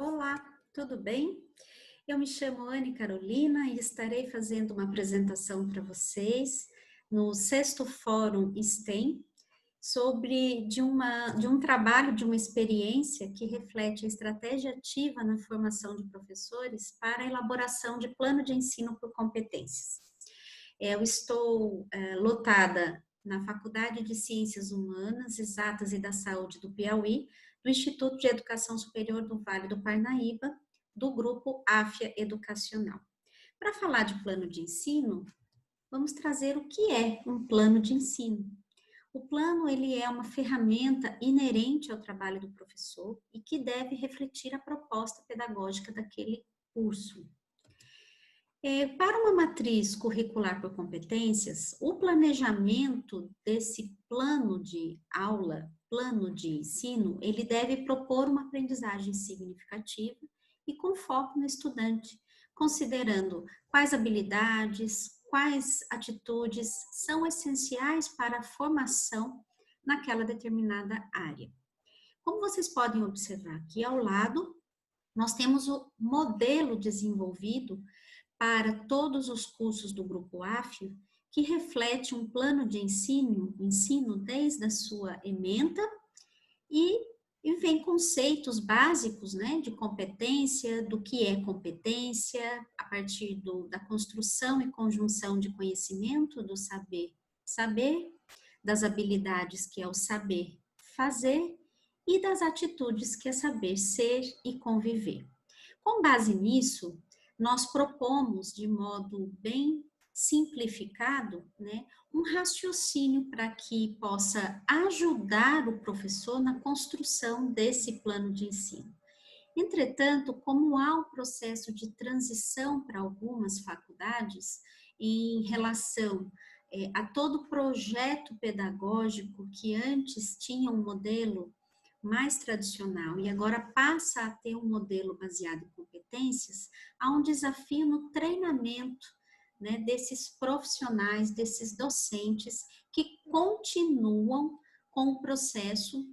Olá, tudo bem? Eu me chamo Anne Carolina e estarei fazendo uma apresentação para vocês no sexto Fórum STEM sobre de um trabalho, de uma experiência que reflete a estratégia ativa na formação de professores para a elaboração de plano de ensino por competências. Eu estou lotada na Faculdade de Ciências Humanas, Exatas e da Saúde do Piauí, do Instituto de Educação Superior do Vale do Parnaíba, do grupo AFIA Educacional. Para falar de plano de ensino, vamos trazer o que é um plano de ensino. O plano ele é uma ferramenta inerente ao trabalho do professor e que deve refletir a proposta pedagógica daquele curso. Para uma matriz curricular por competências, o planejamento desse plano de aula, plano de ensino, ele deve propor uma aprendizagem significativa e com foco no estudante, considerando quais habilidades, quais atitudes são essenciais para a formação naquela determinada área. Como vocês podem observar aqui ao lado, nós temos o modelo desenvolvido para todos os cursos do Grupo AFIA, que reflete um plano de ensino desde a sua ementa e vem conceitos básicos, né, de competência, do que é competência, a partir da construção e conjunção de conhecimento, do saber, das habilidades, que é o saber fazer, e das atitudes, que é saber ser e conviver. Com base nisso, nós propomos, de modo bem simplificado, né, um raciocínio para que possa ajudar o professor na construção desse plano de ensino. Entretanto, como há um processo de transição para algumas faculdades em relação a todo projeto pedagógico que antes tinha um modelo mais tradicional e agora passa a ter um modelo baseado em competências, há um desafio no treinamento, né, desses profissionais, desses docentes que continuam com o processo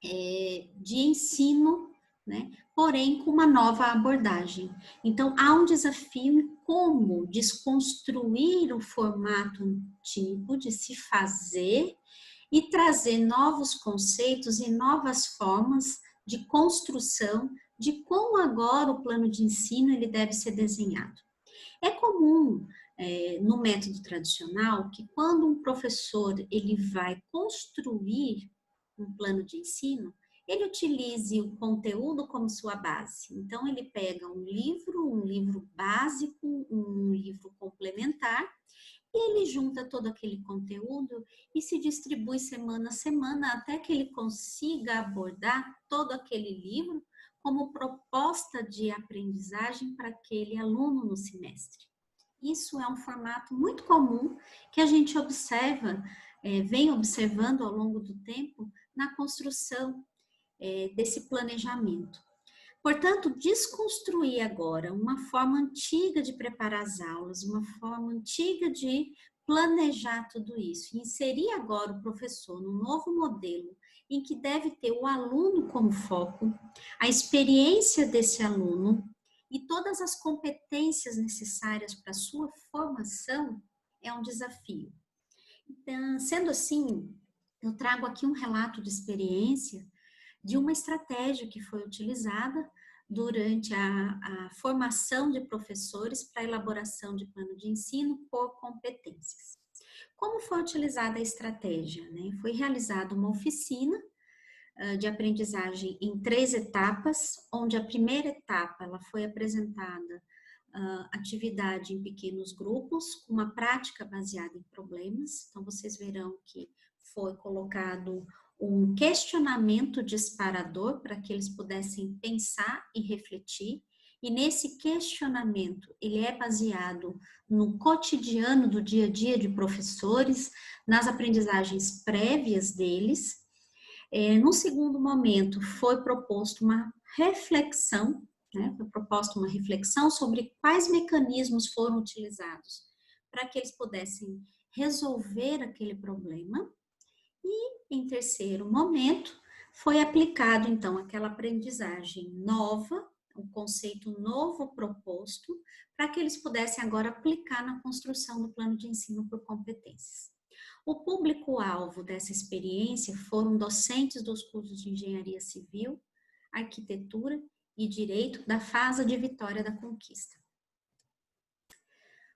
de ensino, né, porém com uma nova abordagem. Então, há um desafio em como desconstruir o formato antigo de se fazer e trazer novos conceitos e novas formas de construção de como agora o plano de ensino ele deve ser desenhado. É comum no método tradicional que quando um professor ele vai construir um plano de ensino, ele utilize o conteúdo como sua base. Então, ele pega um livro básico, um livro complementar, e ele junta todo aquele conteúdo e se distribui semana a semana até que ele consiga abordar todo aquele livro como proposta de aprendizagem para aquele aluno no semestre. Isso é um formato muito comum que a gente observa, vem observando ao longo do tempo na construção desse planejamento. Portanto, desconstruir agora uma forma antiga de preparar as aulas, uma forma antiga de planejar tudo isso, inserir agora o professor num novo modelo em que deve ter o aluno como foco, a experiência desse aluno e todas as competências necessárias para a sua formação é um desafio. Então, sendo assim, eu trago aqui um relato de experiência de uma estratégia que foi utilizada durante a formação de professores para a elaboração de plano de ensino por competências. Como foi utilizada a estratégia? Né? Foi realizada uma oficina de aprendizagem em 3 etapas, onde a primeira etapa ela foi apresentada atividade em pequenos grupos, com uma prática baseada em problemas. Então, vocês verão que foi colocado um questionamento disparador para que eles pudessem pensar e refletir. E nesse questionamento, ele é baseado no cotidiano do dia a dia de professores, nas aprendizagens prévias deles. No segundo momento, foi proposto uma reflexão, né? Foi proposta uma reflexão sobre quais mecanismos foram utilizados para que eles pudessem resolver aquele problema. E, em terceiro momento, foi aplicado, então, aquela aprendizagem nova, um conceito novo proposto, para que eles pudessem agora aplicar na construção do plano de ensino por competências. O público-alvo dessa experiência foram docentes dos cursos de Engenharia Civil, Arquitetura e Direito da FASA de Vitória da Conquista.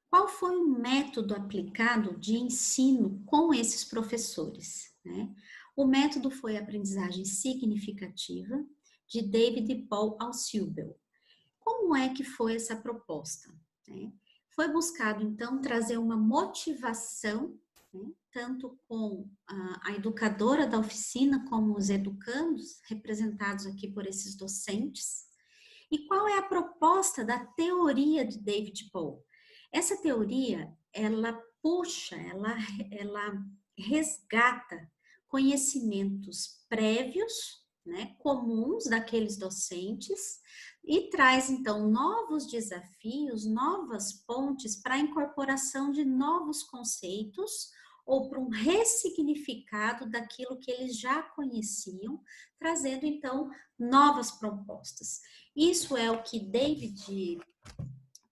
Qual foi o método aplicado de ensino com esses professores, né? O método foi a aprendizagem significativa de David e Paul Alciubel. Como é que foi essa proposta, né? Foi buscado, então, trazer uma motivação, né, tanto com a educadora da oficina como os educandos, representados aqui por esses docentes. E qual é a proposta da teoria de David e Paul? Essa teoria, ela puxa, ela resgata conhecimentos prévios, né, comuns daqueles docentes e traz, então, novos desafios, novas pontes para a incorporação de novos conceitos ou para um ressignificado daquilo que eles já conheciam, trazendo, então, novas propostas. Isso é o que David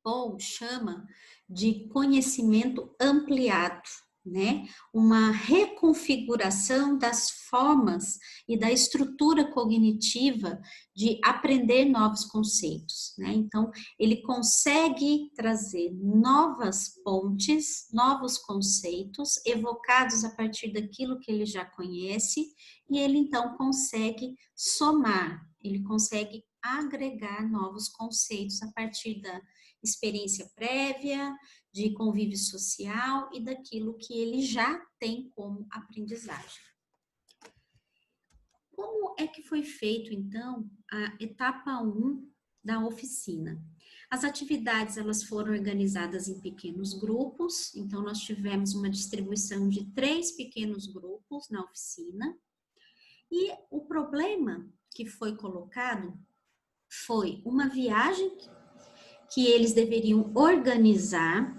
Paul chama de conhecimento ampliado, né? Uma reconfiguração das formas e da estrutura cognitiva de aprender novos conceitos, né? Então, ele consegue trazer novas pontes, novos conceitos evocados a partir daquilo que ele já conhece e ele então consegue somar, ele consegue agregar novos conceitos a partir da experiência prévia, de convívio social e daquilo que ele já tem como aprendizagem. Como é que foi feito, então, a etapa 1 da oficina? As atividades, elas foram organizadas em pequenos grupos, então nós tivemos uma distribuição de 3 pequenos grupos na oficina, e o problema que foi colocado foi uma viagem que eles deveriam organizar,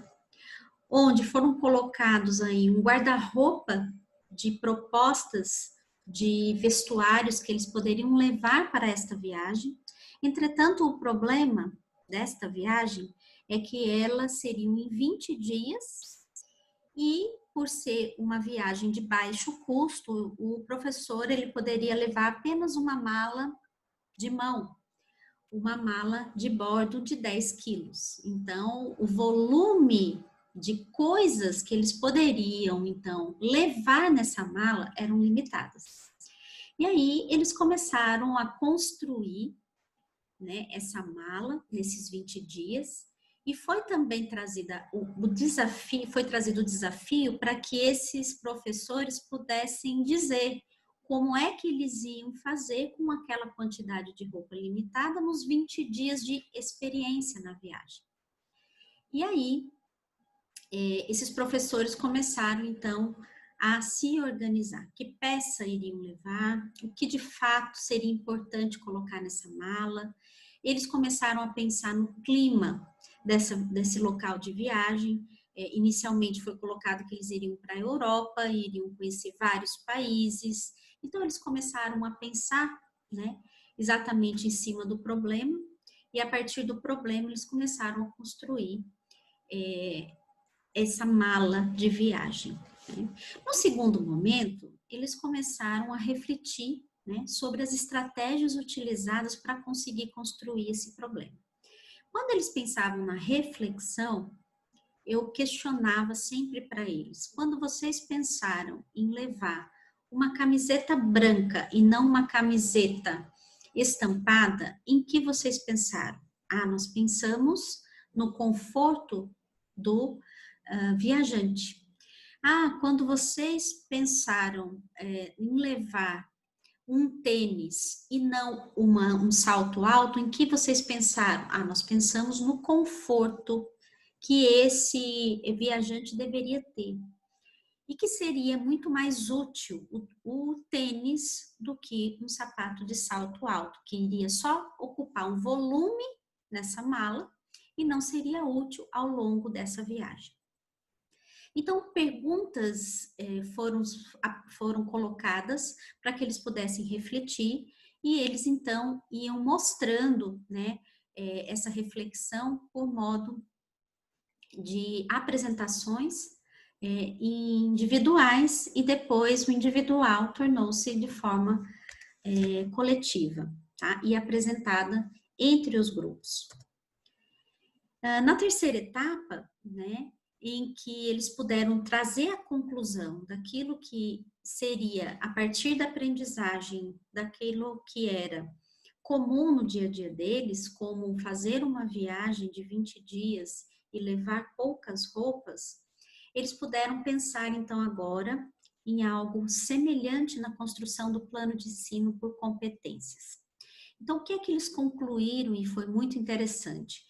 onde foram colocados aí um guarda-roupa de propostas de vestuários que eles poderiam levar para esta viagem. Entretanto, o problema desta viagem é que elas seriam em 20 dias e, por ser uma viagem de baixo custo, o professor ele poderia levar apenas uma mala de mão, uma mala de bordo de 10 quilos. Então, o volume de coisas que eles poderiam, então, levar nessa mala eram limitadas. E aí, eles começaram a construir, né, essa mala nesses 20 dias, e foi também trazida foi trazido o desafio para que esses professores pudessem dizer como é que eles iam fazer com aquela quantidade de roupa limitada nos 20 dias de experiência na viagem. E aí, esses professores começaram, então, a se organizar. Que peça iriam levar, o que de fato seria importante colocar nessa mala. Eles começaram a pensar no clima desse local de viagem. Inicialmente foi colocado que eles iriam para a Europa, iriam conhecer vários países. Então, eles começaram a pensar, né, exatamente em cima do problema, e a partir do problema eles começaram a construir essa mala de viagem. Né? No segundo momento, eles começaram a refletir, né, sobre as estratégias utilizadas para conseguir construir esse problema. Quando eles pensavam na reflexão, eu questionava sempre para eles: quando vocês pensaram em levar uma camiseta branca e não uma camiseta estampada, em que vocês pensaram? Ah, nós pensamos no conforto do viajante. Ah, quando vocês pensaram em levar um tênis e não um salto alto, em que vocês pensaram? Ah, nós pensamos no conforto que esse viajante deveria ter. E que seria muito mais útil o tênis do que um sapato de salto alto, que iria só ocupar um volume nessa mala e não seria útil ao longo dessa viagem. Então, perguntas foram colocadas para que eles pudessem refletir e eles, então, iam mostrando, né, essa reflexão por modo de apresentações individuais e depois o individual tornou-se de forma coletiva, tá? E apresentada entre os grupos. Na terceira etapa, né, em que eles puderam trazer a conclusão daquilo que seria, a partir da aprendizagem, daquilo que era comum no dia a dia deles, como fazer uma viagem de 20 dias e levar poucas roupas, eles puderam pensar então agora em algo semelhante na construção do plano de ensino por competências. Então, o que é que eles concluíram e foi muito interessante?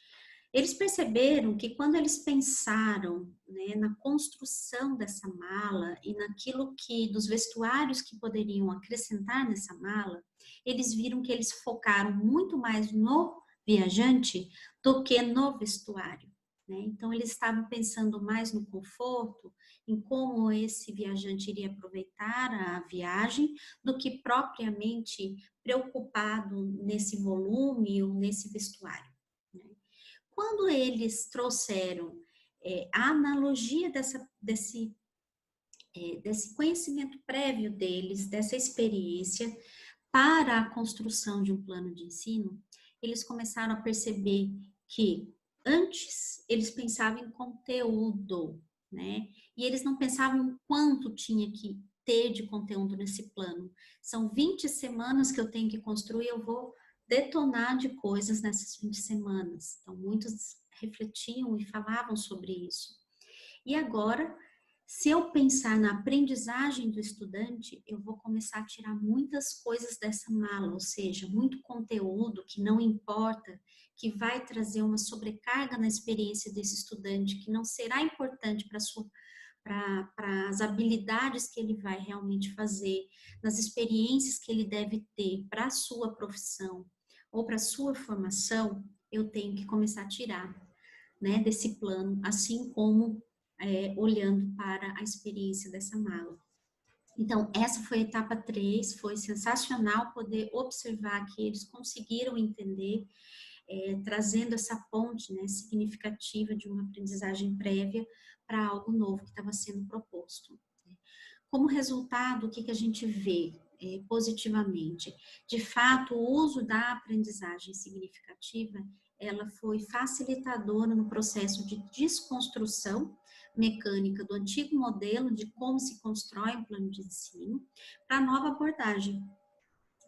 Eles perceberam que quando eles pensaram, né, na construção dessa mala e naquilo que, dos vestuários que poderiam acrescentar nessa mala, eles viram que eles focaram muito mais no viajante do que no vestuário, né? Então, eles estavam pensando mais no conforto, em como esse viajante iria aproveitar a viagem, do que propriamente preocupado nesse volume ou nesse vestuário, né? Quando eles trouxeram a analogia desse conhecimento prévio deles, dessa experiência, para a construção de um plano de ensino, eles começaram a perceber que antes eles pensavam em conteúdo, né? E eles não pensavam quanto tinha que ter de conteúdo nesse plano. São 20 semanas que eu tenho que construir, eu vou detonar de coisas nessas 20 semanas. Então, muitos refletiam e falavam sobre isso. E agora, se eu pensar na aprendizagem do estudante, eu vou começar a tirar muitas coisas dessa mala, ou seja, muito conteúdo que não importa, que vai trazer uma sobrecarga na experiência desse estudante, que não será importante para as habilidades que ele vai realmente fazer, nas experiências que ele deve ter para a sua profissão ou para a sua formação, eu tenho que começar a tirar, né, desse plano, assim como olhando para a experiência dessa mala. Então, essa foi a etapa 3, foi sensacional poder observar que eles conseguiram entender, trazendo essa ponte, né, significativa de uma aprendizagem prévia para algo novo que estava sendo proposto. Como resultado, o que a gente vê positivamente? De fato, o uso da aprendizagem significativa, ela foi facilitadora no processo de desconstrução mecânica do antigo modelo de como se constrói um plano de ensino para a nova abordagem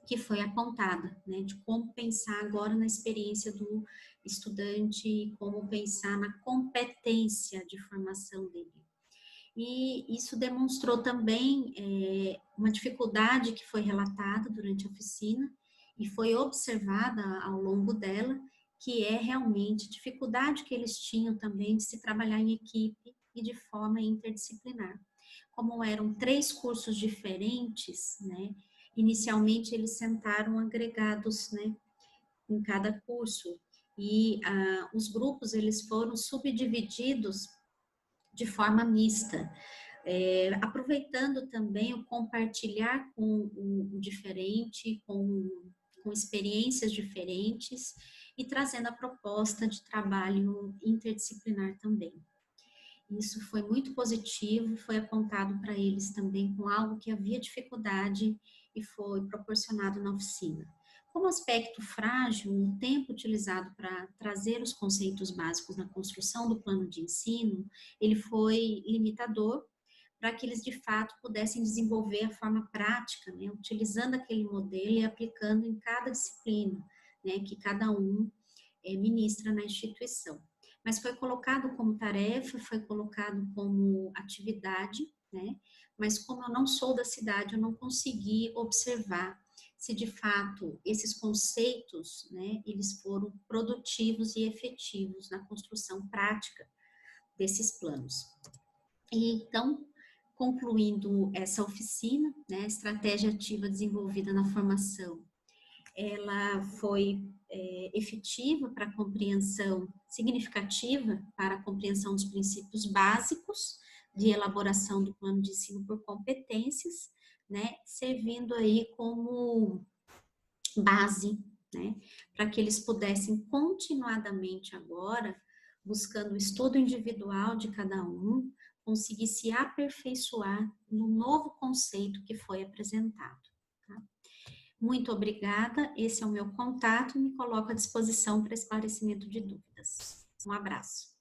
que foi apontada, né, de como pensar agora na experiência do estudante, como pensar na competência de formação dele. E isso demonstrou também uma dificuldade que foi relatada durante a oficina e foi observada ao longo dela, que é realmente a dificuldade que eles tinham também de se trabalhar em equipe e de forma interdisciplinar. Como eram 3 cursos diferentes, né, inicialmente eles sentaram agregados, né, em cada curso, e os grupos eles foram subdivididos de forma mista, aproveitando também o compartilhar com o diferente, com experiências diferentes e trazendo a proposta de trabalho interdisciplinar também. Isso foi muito positivo, foi apontado para eles também com algo que havia dificuldade e foi proporcionado na oficina. Como aspecto frágil, o tempo utilizado para trazer os conceitos básicos na construção do plano de ensino, ele foi limitador para que eles de fato pudessem desenvolver a forma prática, né, utilizando aquele modelo e aplicando em cada disciplina, né, que cada um ministra na instituição. Mas foi colocado como tarefa, foi colocado como atividade, né? Mas como eu não sou da cidade, eu não consegui observar se de fato esses conceitos, né, eles foram produtivos e efetivos na construção prática desses planos. E então, concluindo essa oficina, né, estratégia ativa desenvolvida na formação, ela foi efetiva para a compreensão, significativa para a compreensão dos princípios básicos de elaboração do plano de ensino por competências, né, servindo aí como base, né, para que eles pudessem continuadamente agora, buscando o estudo individual de cada um, conseguir se aperfeiçoar no novo conceito que foi apresentado. Tá? Muito obrigada, esse é o meu contato, me coloco à disposição para esclarecimento de dúvidas. Um abraço.